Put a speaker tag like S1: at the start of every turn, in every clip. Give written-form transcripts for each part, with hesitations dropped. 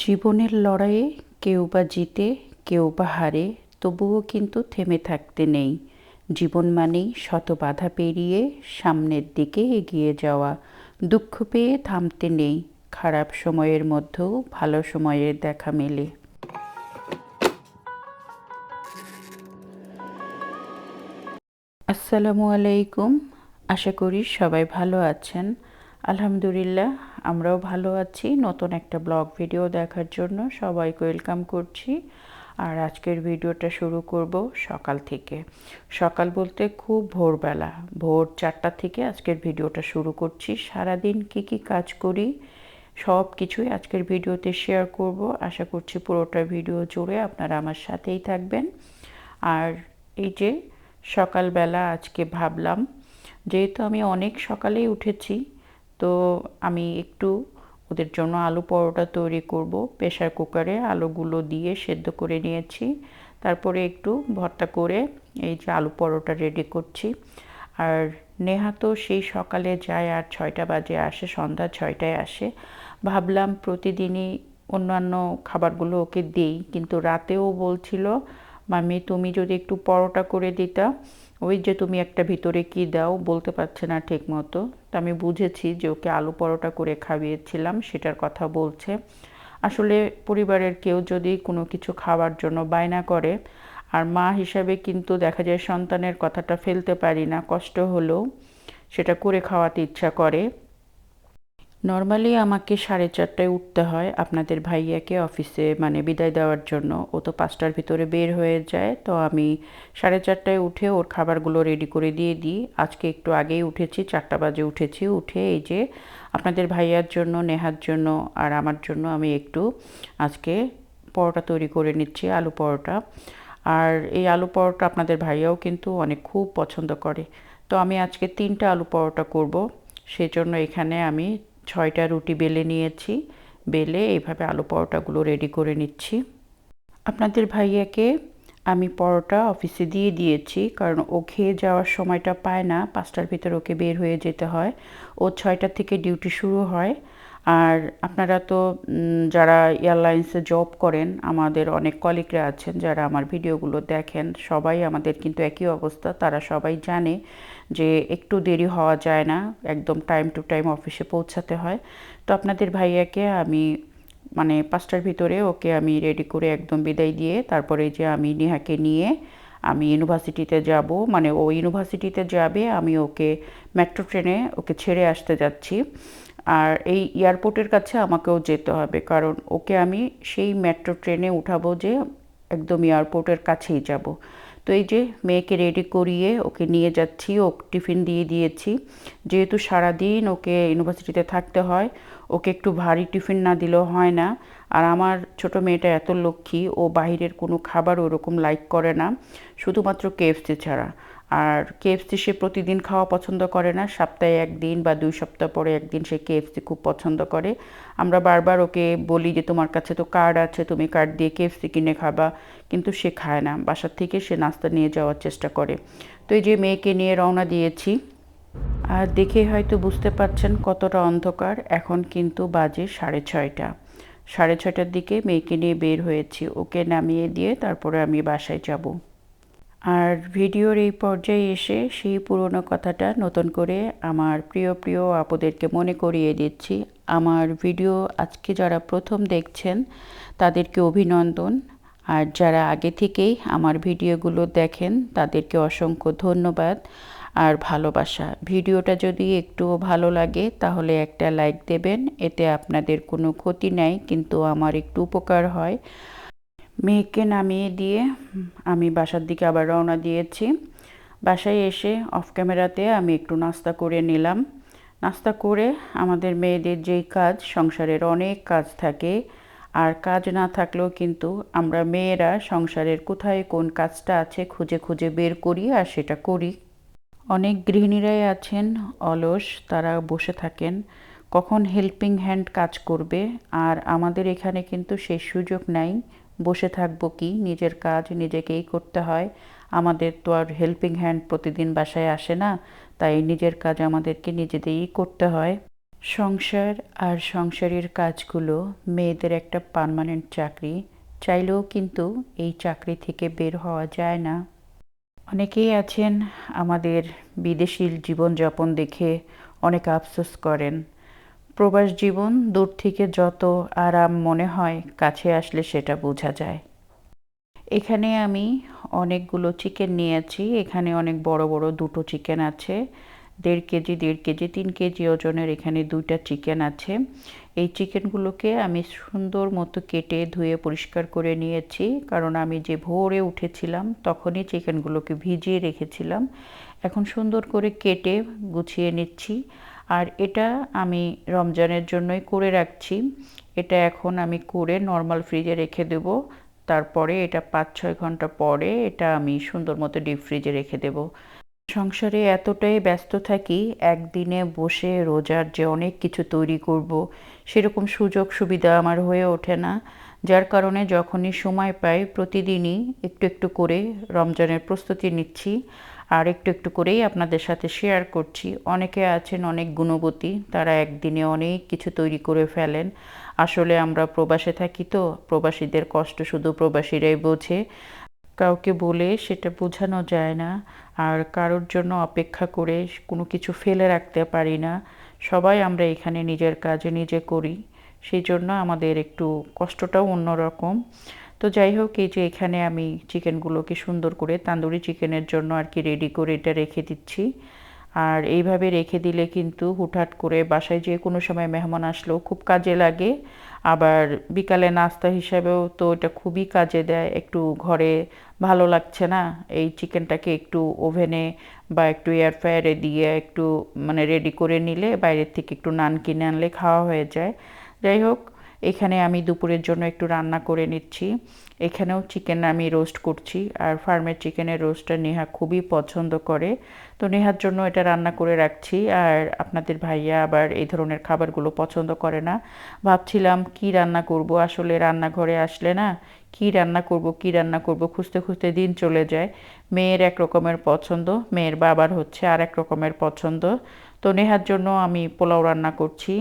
S1: জীবনের লড়াইয়ে কেউ বা জিতে কেউ বা হারে, তবুও কিন্তু থেমে থাকতে নেই। জীবন মানেই শত বাধা পেরিয়ে সামনের দিকে এগিয়ে যাওয়া। দুঃখ পেয়ে থামতে নেই, খারাপ সময়ের মধ্যেও ভালো সময়ের দেখা মেলে। আসসালামু আলাইকুম। আশা করি সবাই ভালো আছেন। আলহামদুলিল্লাহ, আমরাও ভালো আছি। নতুন একটা ব্লগ ভিডিও দেখার জন্য সবাইকে ওয়েলকাম করছি। আর আজকের ভিডিওটা শুরু করব সকাল থেকে। সকাল বলতে খুব ভোরবেলা, ভোর 4টা থেকে আজকের ভিডিওটা শুরু করছি। সারাদিন কি কি কাজ করি সব কিছুই আজকের ভিডিওতে শেয়ার করব। আশা করছি পুরোটা ভিডিও জুড়ে আপনারা আমার সাথেই থাকবেন। আর এই যে সকালবেলা আজকে ভাবলাম, যেহেতু আমি অনেক সকালেই উঠেছি, তো আমি একটু ওদের জন্য আলু পরোটা তৈরি করব। প্রেসার কুকারে আলুগুলো দিয়ে সেদ্ধ করে নিয়েছি, তারপরে একটু ভর্তা করে এই যে আলু পরোটা রেডি করছি। আর নেহা তো সেই সকালে যায় আর 6টা বাজে আসে, সন্ধ্যা 6টায় আসে। ভাবলাম প্রতিদিনই অন্যান্য খাবারগুলো ওকে দেই, কিন্তু রাতেও বলছিল, মামি তুমি যদি একটু পরোটা করে দিতা। ওই যে তুমি একটা ভিতরে কি দাও বলতে পারছে না ঠিক মতো। তো আমি বুঝেছি যে ওকে আলু পরোটা করে খাইয়েছিলাম সেটার কথা বলছে। আসলে পরিবারের কেউ যদি কোনো কিছু খাওয়ার জন্য বায়না করে, আর মা হিসাবে কিন্তু দেখা যায় সন্তানের কথাটা ফেলতে পারি না, কষ্ট হলেও সেটা করে খাওয়াতে ইচ্ছা করে। নর্মালি আমাকে 4:30টায় উঠতে হয় আপনাদের ভাইয়াকে অফিসে মানে বিদায় দেওয়ার জন্য। ও তো 5টার ভিতরে বের হয়ে যায়, তো আমি 4:30টায় উঠে ওর খাবারগুলো রেডি করে দিয়ে দিই। আজকে একটু আগেই উঠেছি, 4টা বাজে উঠেছি। উঠে এই যে আপনাদের ভাইয়ার জন্য, নেহার জন্য আর আমার জন্য আমি একটু আজকে পরোটা তৈরি করে নিচ্ছি, আলু পরোটা। আর এই আলু পরোটা আপনাদের ভাইয়াও কিন্তু অনেক খুব পছন্দ করে। তো আমি আজকে 3টা আলু পরোটা করব। সেজন্য এখানে আমি 6টা রুটি বেলে নিয়েছি। বেলে এইভাবে আলু পরোটাগুলো রেডি করে নিচ্ছি। আপনাদের ভাইয়াকে আমি পরোটা অফিসে দিয়ে দিয়েছি, কারণ ও খেয়ে যাওয়ার সময়টা পায় না। 5টার ভিতরে ওকে বের হয়ে যেতে হয়। ও 6টা থেকে ডিউটি শুরু হয়। আর আপনারা তো যারা এয়ারলাইন্সে জব করেন, আমাদের অনেক কলিগরা আছেন যারা আমার ভিডিওগুলো দেখেন, সবাই আমাদের কিন্তু একই অবস্থা। তারা সবাই জানে যে একটু দেরি হওয়া যায় না, একদম টাইম টু টাইম অফিসে পৌঁছাতে হয়। তো আপনাদের ভাইয়াকে আমি মানে 5টার ভিতরে ওকে আমি রেডি করে একদম বিদায় দিয়ে, তারপরে যে আমি নেহাকে নিয়ে আমি ইউনিভার্সিটিতে যাব, মানে ও ইউনিভার্সিটিতে যাবে, আমি ওকে মেট্রো ট্রেনে ওকে ছেড়ে আসতে যাচ্ছি। আর এই এয়ারপোর্টের কাছে আমাকেও যেতে হবে, কারণ ওকে আমি সেই মেট্রো ট্রেনে উঠাবো যে একদম এয়ারপোর্টের কাছেই যাব। তো এই যে মেয়েকে রেডি করিয়ে ওকে নিয়ে যাচ্ছি, ও টিফিন দিয়ে দিয়েছি। যেহেতু সারাদিন ওকে ইউনিভার্সিটিতে থাকতে হয়, ওকে একটু ভারী টিফিন না দিলেও হয় না। আর আমার ছোট মেয়েটা এত লক্ষ্মী, ও বাইরের কোনো খাবার ওরকম লাইক করে না, শুধুমাত্র কেএফসি ছাড়া। আর কেএফসি সে প্রতিদিন খাওয়া পছন্দ করে না, সপ্তাহে 1 দিন বা 2 সপ্তাহ পরে 1 দিন সে কেএফসি খুব পছন্দ করে। আমরা বারবার ওকে বলি যে তোমার কাছে তো কার্ড আছে, তুমি কার্ড দিয়ে কেএফসি কিনে খাবা, কিন্তু সে খায় না। বাসার থেকে সে নাস্তা নিয়ে যাওয়ার চেষ্টা করে। তো এই যে মেয়েকে নিয়ে রওনা দিয়েছি। আর দেখে হয়তো বুঝতে পারছেন কতটা অন্ধকার। এখন কিন্তু বাজে 6:30। 6:30টার দিকে মেয়েকে নিয়ে বের হয়েছি। ওকে নামিয়ে দিয়ে তারপরে আমি বাসায় যাব। আর ভিডিওর এই পর্যায়ে এসে সেই পুরনো কথাটা নতুন করে আমার প্রিয় প্রিয় আপুদেরকে মনে করিয়ে দিচ্ছি। আমার ভিডিও আজকে যারা প্রথম দেখছেন তাদেরকে অভিনন্দন। আর যারা আগে থেকেই আমার ভিডিওগুলো দেখেন তাদেরকে অসংখ্য ধন্যবাদ আর ভালোবাসা। ভিডিওটা যদি একটুও ভালো লাগে তাহলে একটা লাইক দেবেন, এতে আপনাদের কোনো ক্ষতি নাই, কিন্তু আমার একটু উপকার হয়। মেয়েকে নামিয়ে দিয়ে আমি বাসার দিকে আবার রওনা দিয়েছি। বাসায় এসে অফ ক্যামেরাতে আমি একটু নাস্তা করে নিলাম। নাস্তা করে আমাদের মেয়েদের যেই কাজ, সংসারের অনেক কাজ থাকে, আর কাজ না থাকলেও কিন্তু আমরা মেয়েরা সংসারের কোথায় কোন কাজটা আছে খুঁজে খুঁজে বের করি আর সেটা করি। অনেক গৃহিণীরাই আছেন অলস, তারা বসে থাকেন, কখন হেল্পিং হ্যান্ড কাজ করবে। আর আমাদের এখানে কিন্তু সেই সুযোগ নাই। বসে থাকবো কি, নিজের কাজ নিজেকেই করতে হয়। আমাদের তো আর হেল্পিং হ্যান্ড প্রতিদিন বাসায় আসে না, তাই নিজের কাজ আমাদেরকে নিজেদেরই করতে হয়। সংসার আর সংসারের কাজগুলো মেয়েদের একটা পার্মানেন্ট চাকরি, চাইলেও কিন্তু এই চাকরি থেকে বের হওয়া যায় না। অনেকেই আছেন আমাদের বিদেশি জীবনযাপন দেখে অনেক আফসোস করেন। প্রবাস জীবন দূর থেকে যত আরাম মনে হয়, কাছে আসলে সেটা বোঝা যায়। এখানে আমি অনেকগুলো চিকেন নিয়েছি। এখানে অনেক বড় বড় দুটো চিকেন আছে। 1.5 কেজি 3 কেজি ওজনের এখানে 2টা চিকেন আছে। এই চিকেনগুলোকে আমি সুন্দর মতো কেটে ধুয়ে পরিষ্কার করে নিয়েছি, কারণ আমি যে ভোরে উঠেছিলাম তখনই চিকেনগুলোকে ভিজিয়ে রেখেছিলাম। এখন সুন্দর করে কেটে গুছিয়ে নিচ্ছি। আর এটা আমি রমজানের জন্যই করে রাখছি। এটা এখন আমি করে নর্মাল ফ্রিজে রেখে দেবো। তারপরে এটা 5-6 ঘন্টা পরে এটা আমি সুন্দর মতো ডিপ ফ্রিজে রেখে দেব। সংসারে এতটাই ব্যস্ত থাকি, একদিনে বসে রোজার যে অনেক কিছু তৈরি করব সেরকম সুযোগ সুবিধা আমার হয়ে ওঠে না। যার কারণে যখনই সময় পাই প্রতিদিনই একটু একটু করে রমজানের প্রস্তুতি নিচ্ছি, আর একটু একটু করেই আপনাদের সাথে শেয়ার করছি। অনেকে আছেন অনেক গুণবতী, তারা একদিনে অনেক কিছু তৈরি করে ফেলেন। আসলে আমরা প্রবাসে থাকি, তো প্রবাসীদের কষ্ট শুধু প্রবাসীরাই বোঝে। কাউকে বলে সেটা বোঝানো যায় না, আর কারোর জন্য অপেক্ষা করে কোনো কিছু ফেলে রাখতে পারি না। সবাই আমরা এখানে নিজের কাজে নিজে করি, সেই জন্য আমাদের একটু কষ্টটাও অন্যরকম। তো যাই হোক, এই যে এখানে আমি চিকেনগুলোকে সুন্দর করে তান্দুরি চিকেনের জন্য আর কি রেডি করে এটা রেখে দিচ্ছি। আর এইভাবে রেখে দিলে কিন্তু হুটহাট করে বাসায় যে কোনো সময় মেহমান আসলেও খুব কাজে লাগে। আবার বিকালে নাস্তা হিসাবেও তো এটা খুবই কাজে দেয়। একটু ঘরে ভালো লাগছে না, এই চিকেনটাকে একটু ওভেনে বা একটু এয়ার ফ্রায়ারে দিয়ে একটু মানে রেডি করে নিলে বাইরের থেকে একটু নান কিনে আনলে খাওয়া হয়ে যায়। যাই হোক, এখানে আমি দুপুরের জন্য একটু রান্না করে নিচ্ছি। এখানেও চিকেন আমি রোস্ট করছি, আর ফার্মের চিকেনের রোস্টটা নেহা খুবই পছন্দ করে, তো নেহার জন্য এটা রান্না করে রাখছি। আর আপনাদের ভাইয়া আবার এই ধরনের খাবারগুলো পছন্দ করে না। ভাবছিলাম কি রান্না করব, আসলে রান্নাঘরে আসলে না কি রান্না করব খুঁজতে খুঁজতে দিন চলে যায়। মেয়ের এক রকমের পছন্দ, মেয়ের বাবার হচ্ছে আর এক রকমের পছন্দ। তো নেহার জন্য আমি পোলাও রান্না করছি,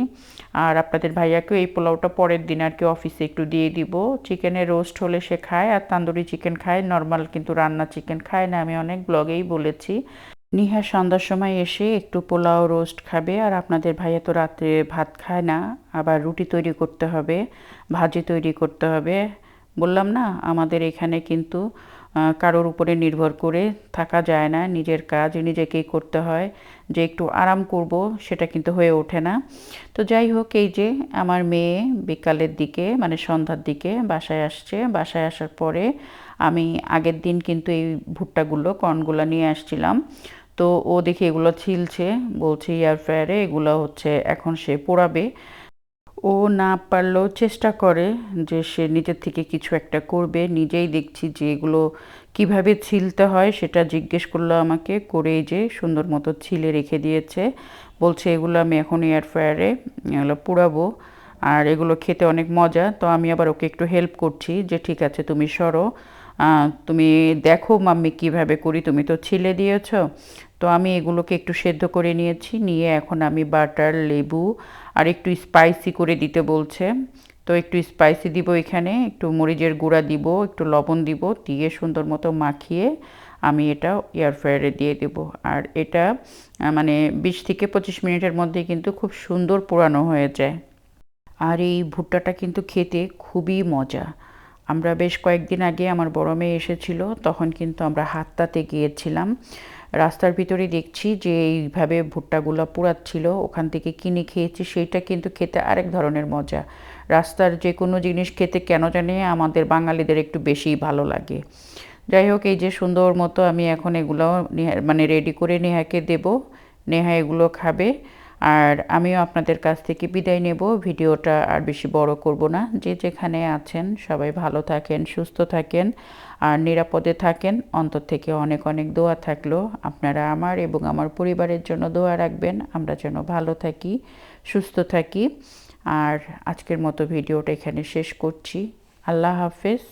S1: আর আপনাদের ভাইয়াকেও এই পোলাওটা পরের দিন আর কি অফিসে একটু দিয়ে দিব। চিকেনের রোস্ট হলে সে খায়, আর তান্দুরি চিকেন খায়, নর্মাল কিন্তু রান্না চিকেন খায় না, আমি অনেক ব্লগেই বলেছি। নিহা সন্ধ্যার সময় এসে একটু পোলাও রোস্ট খাবে, আর আপনাদের ভাইয়া তো রাত্রে ভাত খায় না, আবার রুটি তৈরি করতে হবে, ভাজি তৈরি করতে হবে। বললাম না, আমাদের এখানে কিন্তু কারোর উপরে নির্ভর করে থাকা যায় না, নিজের কাজ নিজেকেই করতে হয়। যে একটু আরাম করব সেটা কিন্তু হয়ে ওঠে না। তো যাই হোক, এই যে আমার মেয়ে বিকালের দিকে মানে সন্ধ্যার দিকে বাসায় আসছে। বাসায় আসার পরে আমি আগের দিন কিন্তু এই ভুট্টাগুলো কর্নগুলো নিয়ে আসছিলাম। তো ও দেখি এগুলো ছিলছে, বলছে এয়ার ফ্রায়ারে এগুলো হচ্ছে এখন সে পোড়াবে। ও না পারলেও চেষ্টা করে যে সে নিজের থেকে কিছু একটা করবে। নিজেই দেখছি যে এগুলো কিভাবে ছিলতে হয় সেটা জিজ্ঞেস করলো আমাকে, করে এই যে সুন্দর মতো ছিলে রেখে দিয়েছে। বলছে এগুলো আমি এখন এয়ার ফ্রায়ারে এগুলো পোড়াবো, আর এগুলো খেতে অনেক মজা। তো আমি আবার ওকে একটু হেল্প করছি যে ঠিক আছে তুমি সরো, তুমি দেখো মাম্মি কিভাবে করি, তুমি তো ছিলে দিয়েছ। তো আমি এগুলোকে একটু সেদ্ধ করে নিয়েছি, নিয়ে এখন আমি বাটার, লেবু আর একটু স্পাইসি করে দিতে বলছে। তো একটু স্পাইসি দিব, এখানে একটু মরিচের গুঁড়া দিব, একটু লবণ দিব, দিয়ে সুন্দর মতো মাখিয়ে আমি এটা এয়ার ফ্রায়ারে দিয়ে দেব। আর এটা মানে 20 থেকে 25 মিনিটের মধ্যে কিন্তু খুব সুন্দর পোড়ানো হয়ে যায়। আর এই ভুট্টাটা কিন্তু খেতে খুবই মজা। আমরা বেশ কয়েকদিন আগে আমার বড় মেয়ে এসেছিল, তখন কিন্তু আমরা হাততাতে গিয়েছিলাম। রাস্তার ভিতরে দেখছি যে এইভাবে ভুট্টাগুলো পোড়াচ্ছিল, ওখান থেকে কিনে খেয়েছি, সেইটা কিন্তু খেতে আরেক ধরনের মজা। রাস্তার যে কোনো জিনিস খেতে কেন জানি আমাদের বাঙালিদের একটু বেশিই ভালো লাগে। যাই হোক, এই যে সুন্দর মতো আমি এখন এগুলো মানে রেডি করে নেহাকে দেব, নেহা এগুলো খাবে। আর আমিও আপনাদের কাছ থেকে বিদায় নেব, ভিডিওটা আর বেশি বড় করব না। যে যেখানে আছেন সবাই ভালো থাকেন, সুস্থ থাকেন আর নিরাপদে থাকেন। অন্তর থেকে অনেক অনেক দোয়া থাকলো, আপনারা আমার এবং আমার পরিবারের জন্য দোয়া রাখবেন, আমরা যেন ভালো থাকি, সুস্থ থাকি। আর আজকের মতো ভিডিওটা এখানে শেষ করছি। আল্লাহ হাফেজ।